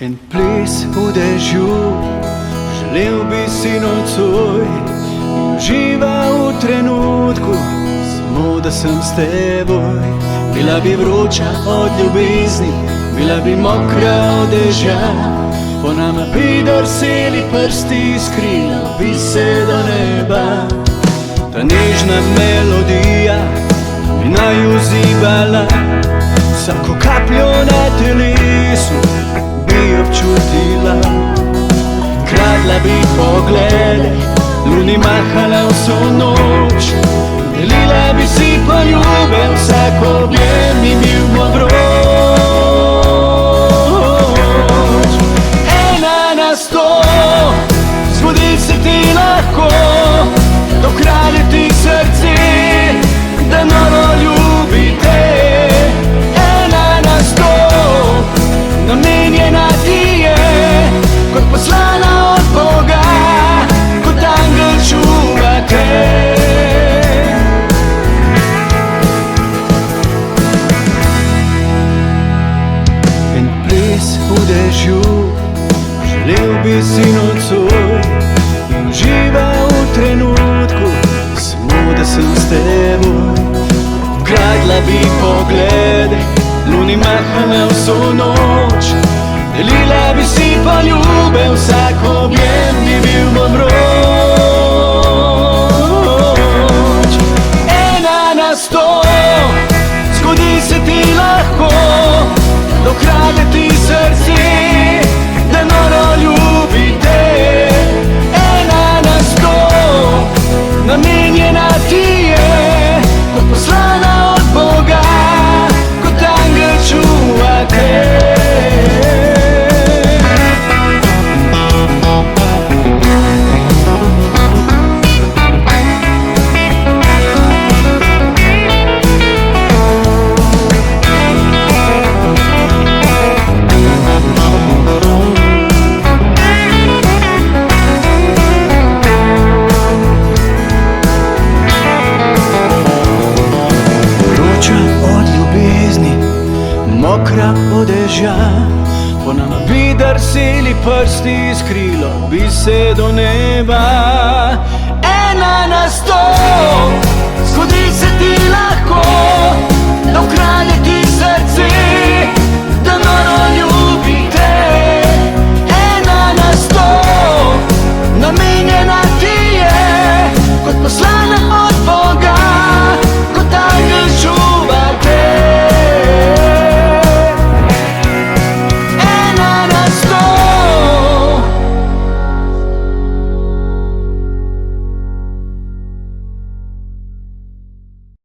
En ples v dežju, želel bi si nocoj in užival v trenutku, samo da sem s teboj. Bila bi vroča od ljubezni, bila bi mokra od dežja, po nama bi drseli prsti, skrila bi se do neba. Ta nežna melodija bi naju zibala, vsako kapljo na telesu bi občutila. Kradla bi poglede, luni mahala vso noč, delila bi si poljube, vsak objem bi bil modroč. Ena na 100, zgodi se ti lahko, dokrade ti srce, da noro ljubi te. Ena na 100, namenjena ti je, kot poslana od Boga, kot angel čuva te. En ples v dežju, želel bi si nocoj in užival v trenutku, samo da sem s teboj. Kradla bi poglede, luni mahala vso noč, delila bi si poljube, vsak objem bi bil modroč. Ena na 100, zgodi se ti lahko, dokrade ti srce, da noro ljubi te. Ena na 100, namenjena ti je, kot poslana od Boga, kot angel čuva te. Mokra od dežja, po nama bi drseli prsti, skrilo bi se do neba.